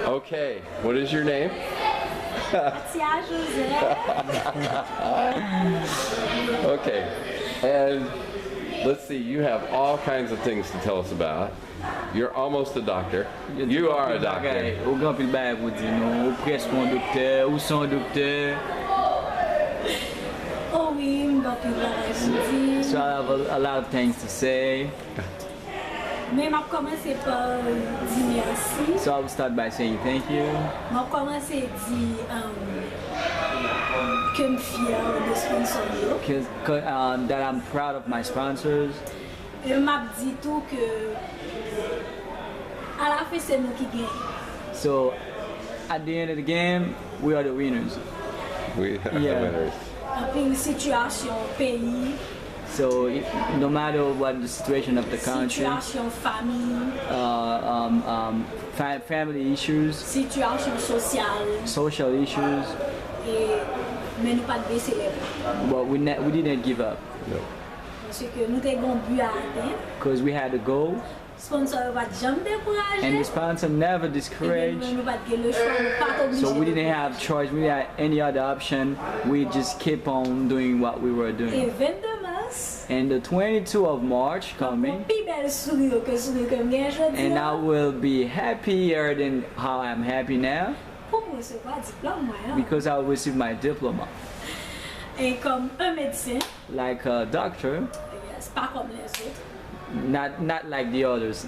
Okay, what is your name? Katia Joseph. Okay, and let's see, you have all kinds of things to tell us about. You're almost a doctor. You are a doctor. Ou grand pile bagay pou di nou, ou presque un docteur, ou son docteur. Oh oui, m'bapil bagay pou di. So I have a lot of things to say. Mais m'a commencé par dire merci. So I will start by saying thank you. M'a commencé dire que me fier de sponsor yo. That I'm proud of my sponsors. Et m'a dit tout que à la fin c'est nous qui gagnons. So at the end of the game, we are the winners. We are the winners. Après une situation pays. So no matter what the situation of the country, situation famille, family issues, situation sociale, social issues, mais nous pas baisser les bras. but we didn't give up. No. Parce que nous avons un but à atteindre. Because we had a goal, Sponsor va jamais décourager. and the sponsor never discouraged. Nous pas le choix, nous pas obligés. So we didn't have choice. We didn't have any other option. We just keep on doing what we were Et doing. 22 mars. And the 22 of March coming, Plus belle sourire que sourire que j'ai aujourd'hui. and I will be happier than how I'm happy now Pour moi c'est pas diplôme moi. because I will receive my diploma. Et comme un médecin, Like a doctor, c'est pas comme les autres. not like the others.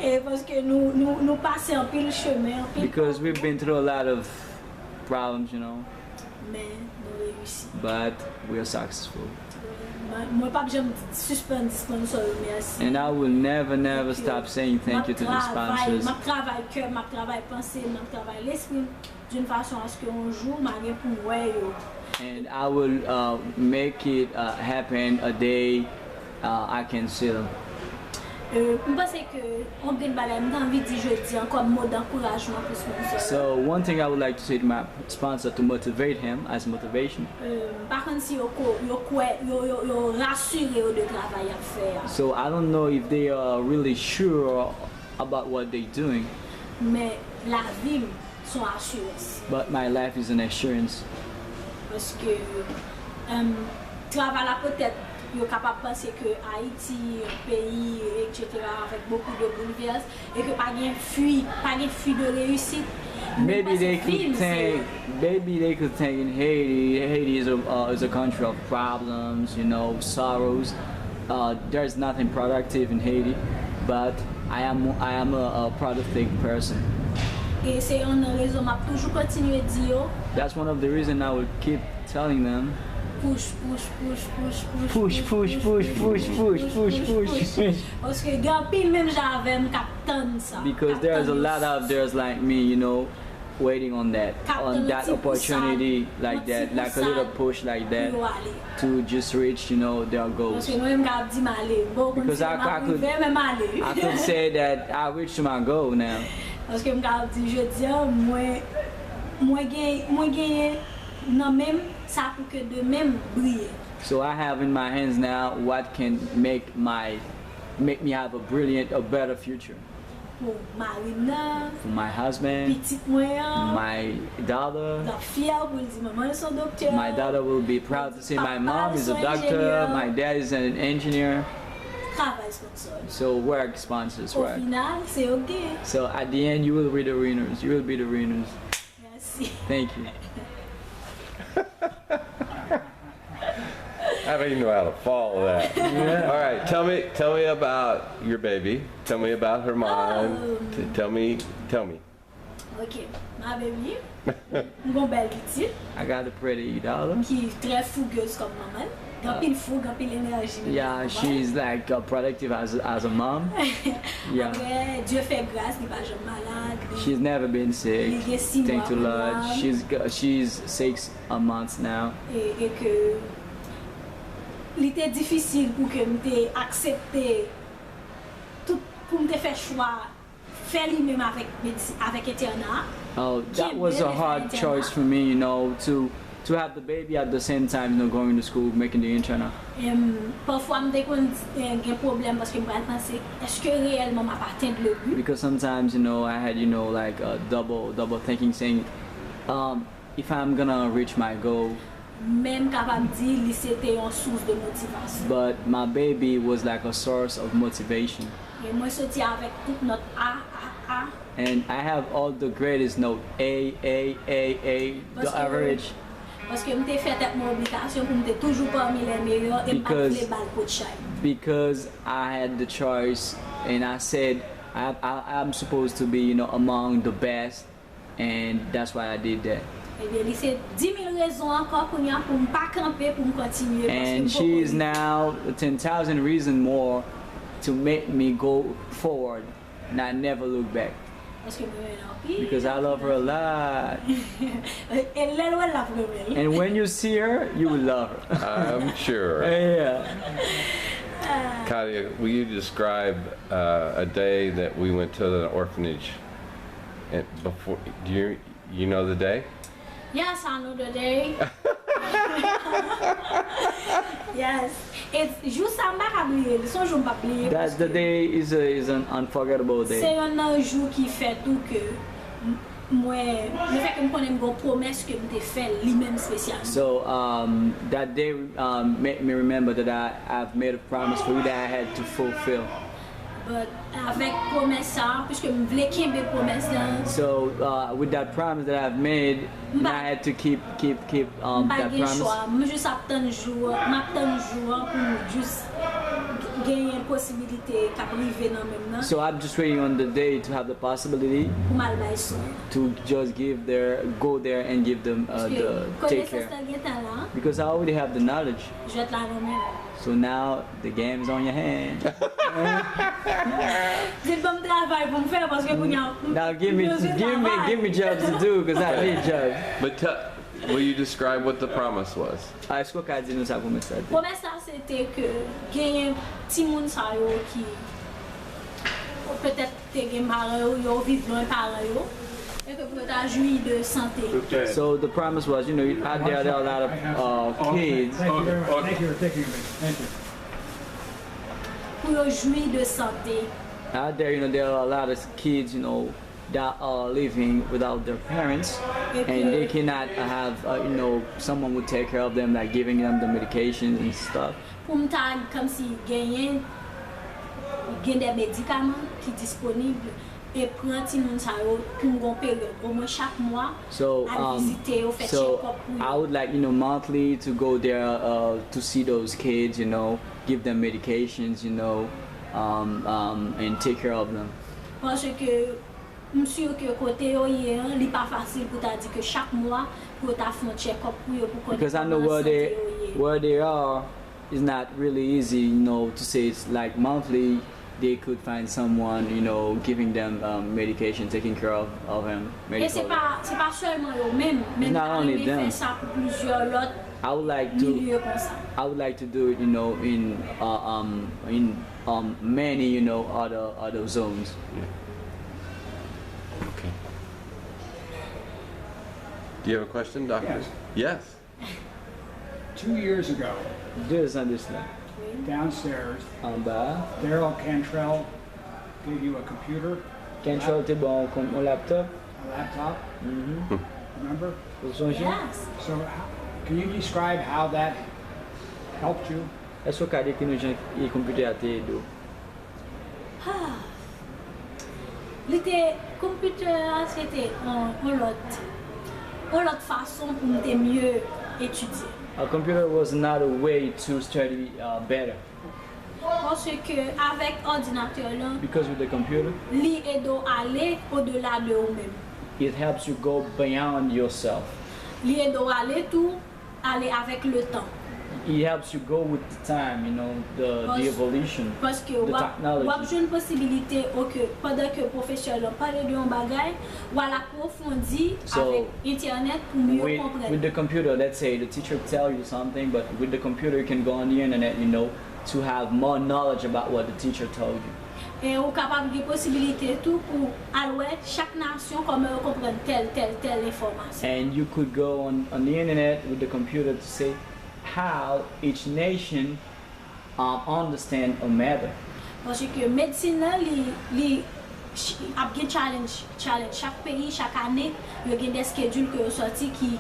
Et parce que nous passons un pile chemin, un pile Because we've been through a lot of problems, you know, mais nous réussissons. but we are successful. Moi pas jamais suspendre sponsor merci. And I will never stop saying thank you to the sponsors. Ma travail cœur, ma travail pensée, ma travail l'esprit d'une façon à ce qu'un jour m'a rien pour moi yo. And I will make it happen a day I can see them. Je pense que on gagne balai m'dan envie de je dis encore mot d'encouragement pour sponsor. So one thing I would like to say to my sponsor to motivate him as motivation. Par contre si yo rassuré de travail à faire. So I don't know if they are really sure about what they're doing, Mais la vie son assurance but my life is an assurance. parce que travail là peut-être yo capable de penser que Haïti un pays etc avec beaucoup de bouleversements et que pas gain fuite de réussite. Maybe they could think in Haiti is a country of problems, you know, sorrows. There's nothing productive in Haiti, but I am a productive person. Et c'est une raison m'a toujours continuer dire That's one of the reasons I would keep telling them. push. Parce que grand pile même j'avais me captain ça. Because there's like me, you know, waiting on that opportunity like that, like a little push like that to just reach, you know, their goals. Because I could say that I reached my goal now. Parce que je dis moi gagner non même ça pour que de même briller. So I have in my hands now what can make me have a better future. Pour Marina, For my husband, petite moyen, my daughter. la fière pour dire maman son docteur. My daughter will be proud to say my mom is a doctor, my dad is an engineer. Travail sponsor. So work sponsors, Au right? final, c'est OK. So at the end, you will be the winners. You will be the winners. Merci. Thank you. I don't even know how to follow that. Yeah. All right, tell me about your baby. Tell me about her mom. Tell me. OK. Ma baby, une belle petite I got a pretty daughter. qui est très fougueuse comme maman. Grand pile fou, grand pile énergie. Yeah, she's like productive as a mom. Yeah. Après, Dieu fait grâce, il va jamais malade. She's never been sick. Il est 6 Thank to mois Lord. malade. She's 6 months now. Et que il était difficile pour que je accepte tout pour me faire choix faire lui-même avec internat. Oh, that was a hard choice for me, you know, to to have the baby at the same time, you know, going to school, making the internal. Parfois, je me problème parce que je pense, est-ce que réellement m'a atteint le but? Because sometimes, you know, I had, you know, like double thinking, saying, if I'm gonna reach my goal. Même capable dire, c'était une source de motivation. But my baby was like a source of motivation. Et moi, je suis avec toute notre A. And I have all the greatest note, A, the average. Parce que je fait cette obligation pour me toujours parmi les meilleurs et pas les balles pour chaque. Because I had the choice, and I said I'm supposed to be, you know, among the best, and that's why I did that. And she is now 10,000 reasons more to make me go forward and I never look back. Because I love her a lot. And when you see her, you will love her. I'm sure. Yeah. Katia, will you describe a day that we went to the orphanage? And before, do you know the day? Yes, I know the day. Yes, it's juste un oublier. Son jour pas oublier. That the day is an unforgettable day. C'est un jour qui fait tout que moi, le fait que me connais une promesse que me fait lui-même spécial. So that day made me remember that I've made a promise for you that I had to fulfill. But avec promesse ça, puisque me voulais qu'aimer promesse là. So with that promise that I've made, I had to keep that promise. Moi juste attendre jour pour juste gagner une possibilité qu'arriver dans même. So I'm just waiting on the day to have the possibility to just go there and give them the take care. Because I already have the knowledge. So now the game is on your hand. Now give me jobs to do because I need jobs. But will you describe what the promise was? Est-ce que Katia nous a promis ça? Promesse ça c'était que gagner petit monde ça yo qui peut-être te gagner parents yo vivre loin parents yo. So the promise was, you know, out there are a lot of kids. Thank you. Out there, you know, there are a lot of kids, you know, that are living without their parents, and they cannot have, you know, someone who take care of them, like giving them the medications and stuff. Comme si gagner des médicaments qui disponibles. So I would like, you know, monthly to go there to see those kids, you know, give them medications, you know, and take care of them. Because I know where they are is not really easy, you know, to say it's like monthly. They could find someone, you know, giving them medication, taking care of him. It's not only them. I would like to do it, you know, in many, you know, other zones. Yeah. Okay. Do you have a question, Doctor? Yes. Yes. 2 years ago, Just understand. downstairs, Bas. Daryl Cantrell gave you a computer, Cantrell était bon comme un laptop. a laptop. Remember? Yes. So, can you describe how that helped you? Est-ce que Katia qui nous a computer à t'aider? Le computer c'était une autre façon pour mieux étudier. A computer was not a way to study better. Parce que avec ordinateur là, Because with the computer, li aide aller au-delà de vous-même. it helps you go beyond yourself. Li aide aller avec le temps. It helps you go with the time, you know, the evolution, Parce que the technology. j'ai une possibilité que pendant que le professeur parle de un bagage, ou à l'approfondir avec internet pour mieux comprendre. With the computer, let's say the teacher tell you something, but with the computer you can go on the internet, you know, to have more knowledge about what the teacher told you. Et on est capable de possibilité tout pour allouer chaque nation comment comprendre telle information. And you could go on the internet with the computer to say how each nation understand a matter. Parce que médecine là, li a bien challenge chaque pays chaque année il y a des schedules que sorti qui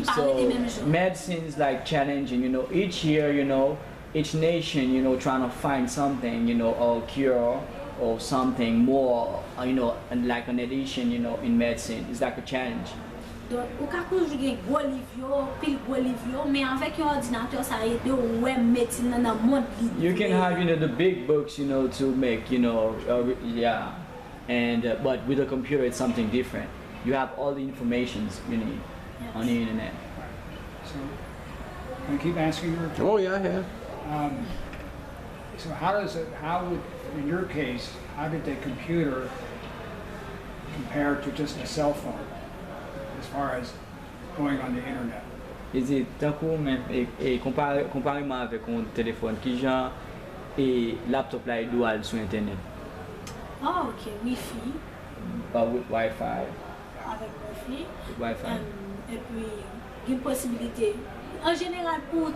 parlent des mêmes jours. Medicine is like challenging, you know, each year, you know, each nation, you know, trying to find something, you know, or cure or something more, you know, like an addition, you know, in medicine. It's like a challenge. Donc, au cas où je gagne gros livre, pile gros livre, mais avec un ordinateur ça aide ouais médecine dans le monde. You can have, you know, the big books, you know, to make, you know, yeah, and but with a computer it's something different. You have all the informations you need on the internet. So, can I keep asking you? Oh yeah, I have. So how would, in your case, how did the computer compare to just a cell phone as far as going on the internet? Et tant que même et comparément avec un téléphone qui genre et laptop là il doit aller sur internet. Ah ok, Wi-Fi. With Wi-Fi. Avec Wi-Fi. Wi-Fi. Et puis il y a une possibilité. En général pour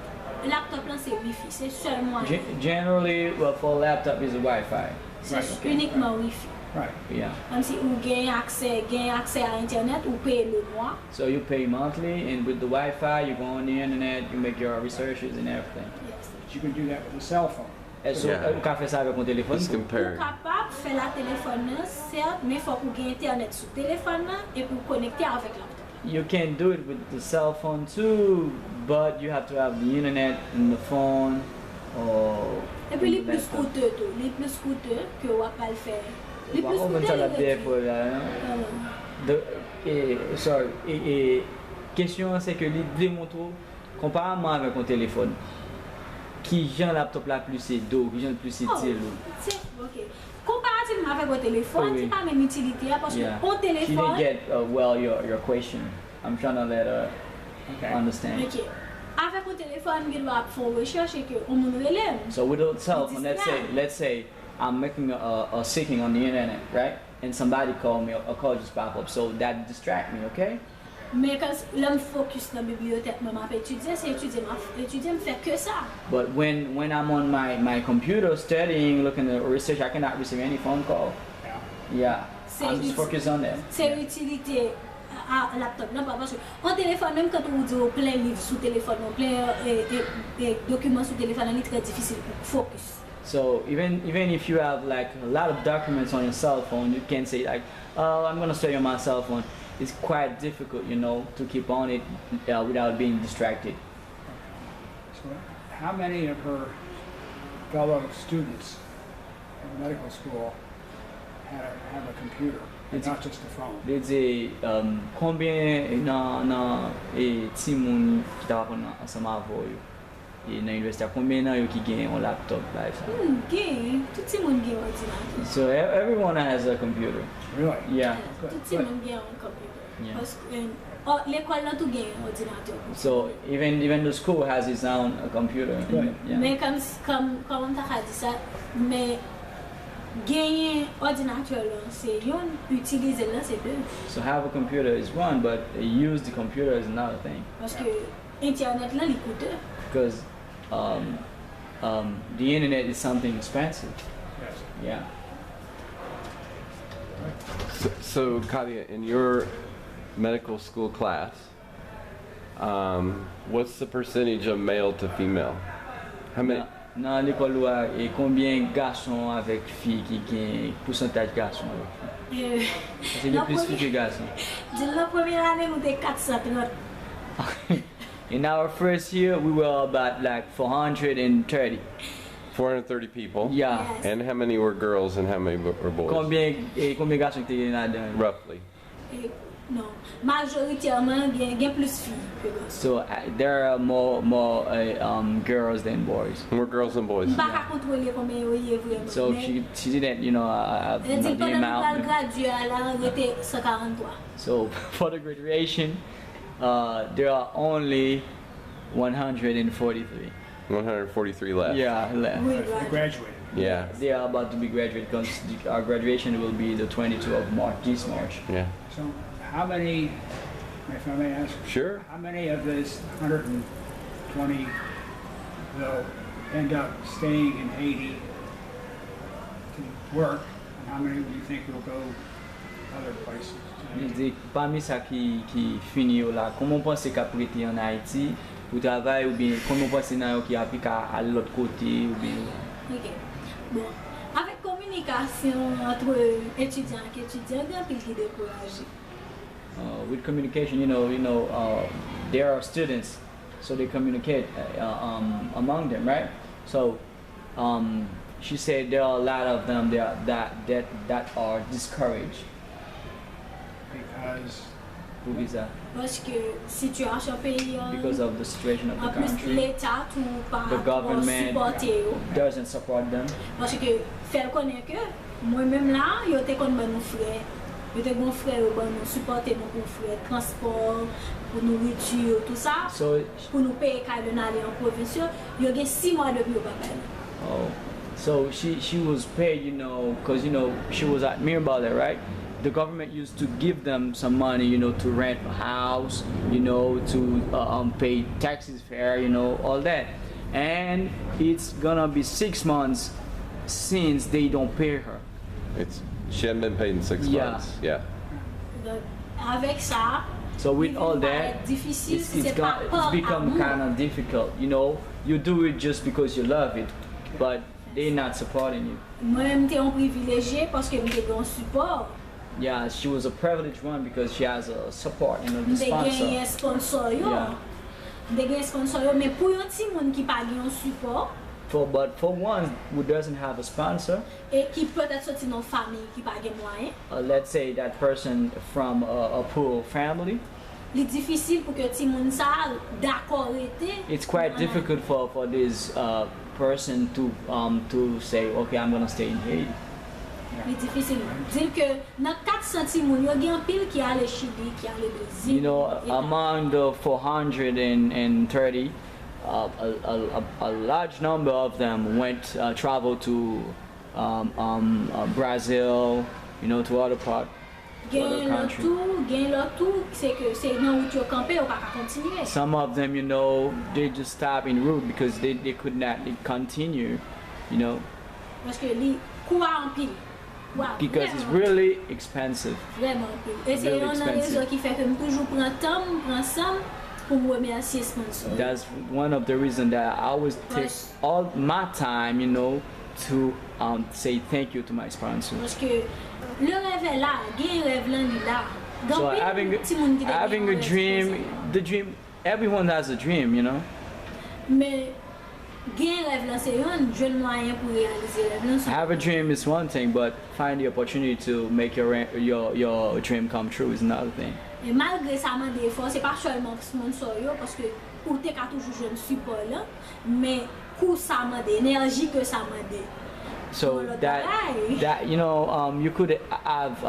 laptop là c'est Wi-Fi, c'est seulement. Generally, well, for laptop is a Wi-Fi. C'est uniquement Wi-Fi. Right. Yeah. Même si vous gagnez accès à internet, vous payez le mois. So you pay monthly, and with the Wi-Fi, you go on the internet, you make your researches and everything. Yes. But you can do that with a cell phone. Et so, Yeah. vous pouvez faire ça avec un téléphone. Let's Vous compare. êtes capable de faire la téléphone, certes, mais il faut que vous ayez internet sur le téléphone et pour connecter avec laptop. You can do it with the cell phone too, but you have to have the internet and the phone. Or Et puis les the plus laptop. coûteux, les plus coûteux que vous pouvez le faire. Les plus On va coûteux, faire la les bière gratuits. pour la. Question c'est que les démontre comparément avec un téléphone qui j'ai un laptop là plus c'est d'eau, qui j'ai plus c'est Oh, l'eau. c'est ok. Comparativement avec votre téléphone, Oui. c'est pas la même utilité parce Yeah. que au She didn't téléphone. get well your question. I'm trying to let her understand. Ok. Avec un téléphone, il doit faire une recherche et que on me relève. So with a cell phone, It's let's say I'm making a seeking on the internet, right? And somebody called me, a call just pop up, so that distract me, okay? Mais quand l'homme focus dans la bibliothèque, je m'appelle étudier, c'est étudier, me fait que ça. But when I'm on my computer studying, looking at research, I cannot receive any phone call. Yeah, I'm just focused on that. C'est l'utilité à laptop, non pas parce que en téléphone, même quand on dit plein livres sous téléphone, plein documents sous téléphone, c'est très difficile pour focus. So even if you have like a lot of documents on your cell phone, you can say like, oh, I'm gonna study on my cell phone. It's quite difficult, you know, to keep on it without being distracted. So how many of her fellow students in medical school have a computer, and not just a phone? Dizer combien na Timon que tava ensemble avec et na université combien yo qui gagne un laptop là ça. Gain, tout le monde gagne un ordinateur. So everyone has a computer. Really? Yeah. Tout le monde gagne un computer. Yeah. Parce que l'école là tout gagne un ordinateur. So even the school has its own computer. Right. Yeah. Mais comme on t'a dit ça, mais gagner ordinateur là, c'est une utiliser là c'est deux. So have a computer is one, but use the computer is another thing. Parce que internet là il coûte. Because the internet is something expensive. Yes. Yeah. So Katia, in your medical school class, what's the percentage of male to female? How many? Dans l'école là, et combien garçons avec filles qui gagnent pourcentage garçons avec filles? C'est le plus filles que garçons. La première année nous était 430. In our first year, we were about like 430. 430 people. Yeah. Yes. And how many were girls and how many were boys? Combien garçons étaient là-dedans? Roughly. Non, majoritairement il y a plus filles que garçons. So there are more girls than boys. More girls than boys. Pas qu'à contrôler combien il y a vraiment. So she didn't, you know, Elle dit the pendant amount. qu'elle gradué, elle a arrêté 143. So for the graduation, there are only 143. 143 left. Yeah, left. Oui, They voilà. graduated. Yeah. They are about to be graduated because our graduation will be the 22nd of March, this March. Yeah. So how many, if I may ask, Sure. how many of these 120 will end up staying in Haiti to work, and how many do you think will go other places? Je dis, parmi ça qui finit là, comment pensez qu'à prêter en Haïti pour travailler ou bien comment pensez qui applique à l'autre côté ou bien Ok. Bon, avec communication entre étudiants et étudiants, il y a un peu qui découragé. with communication, there are students, so they communicate among them, right? So she said there are a lot of them that are discouraged. Because Pour visa, Parce que situation pays because of the situation of en the plus country, l'État tout par the rapport government supporter yo. doesn't support them. Parce que faire connaître que moi-même là, yo te kon ban nou frère. Yo te bon frère yo ban nou supporter nou pour frère transport, pour nourriture, tout ça. So, Pour nous payer quand on aller en province, yo gen 6 mois depuis yo pa paye. oh, so she was paid, because she was at Mirabale, right? The government used to give them some money, to rent a house, to pay taxes, fare, all that. And it's gonna be 6 months since they don't pay her. She hadn't been paid in 6 Yeah. months. Yeah. Donc, avec ça, So with il all va that, être difficile si it's c'est pas par become amour. kind of difficult. You do it just because you love it, but they're not supporting you. Moi-même, t'es un privilégié parce que m'te un support. Yeah, she was a privileged one because she has a support, the M'te gen sponsor. sponsor yo. Yeah. M'te gen sponsor yo, mais pour yon ti moun ki pa gen un support, But for one who doesn't have a sponsor, et qui peut-être sorti dans famille qui pa gen moyen, let's say that person from a poor family, li difficile pour que ti moun sa d'accord rete. it's quite difficult for this person to say, okay, I'm gonna stay in Haiti. Li difficile. Dire que dans 400 ti moun, yo gen pile qui ale Chili, qui ale Brésil. Among the 430, a large number of them traveled to Brazil, to other Gen countries. l'autre tout, c'est que c'est dans où tu as campé, ou pas qu'à continuer. Some of them, they just stop en route because they could not continue, Parce que li coût en pile. Wow, because it's vraiment, really expensive. vraiment en pile. Et c'est really une expensive. raison qui fait que je toujours prends temps, ensemble pour me remercier sponsor. That's one of the reasons that I always take all my time, to say thank you to my sponsor. Parce que le rêve est là, il y a un rêve là, il est là. So Dans having a dream, everyone has a dream, Mais gagner un rêve là, c'est un jeune moyen pour réaliser le rêve là. Have a dream is one thing, but find the opportunity to make your dream come true is another thing. Et malgré ça, man des efforts, c'est pas seulement sponsor yo, parce que pour te ka toujours jeune support là, mais pour ça m'a énergie que ça m'a donné. So that you could have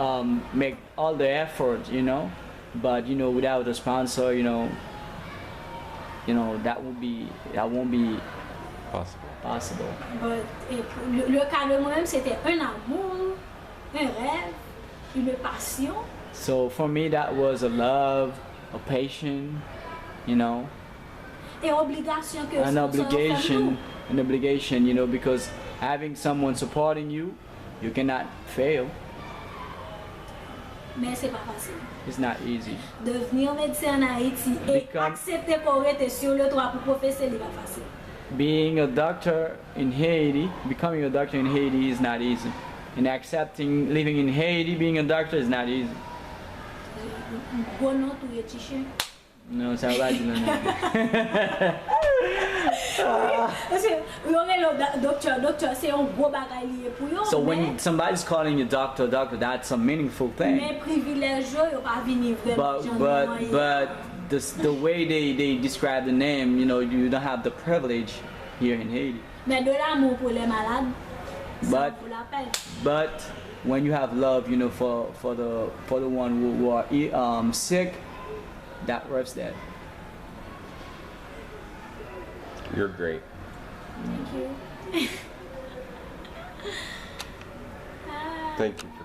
make all the effort, but without a sponsor, that won't be possible. But, le cas de moi-même, c'était un amour, un rêve, une passion. So for me, that was a love, a passion, Et obligation que an sponsor fait obligation, because having someone supporting you, you cannot fail. Mais c'est pas facile. It's not easy. Devenir médecin en Haïti et accepter qu'on reste sur le droit pour professeur, c'est pas facile. Becoming a doctor in Haiti is not easy. And accepting living in Haiti, being a doctor is not easy. Bon nom, tout est tiché. No, ça va dire Parce que le docteur, c'est un gros bagay lié pour yo. So when somebody's calling you doctor, that's a meaningful thing. Mais privilège yo pas venir vraiment. But the way they describe the name, you don't have the privilege here in Haiti. Mais de l'amour pour les malades, ça vaut la peine. But when you have love, for the one who are sick, that worth that. You're great. Thank you. Thank you for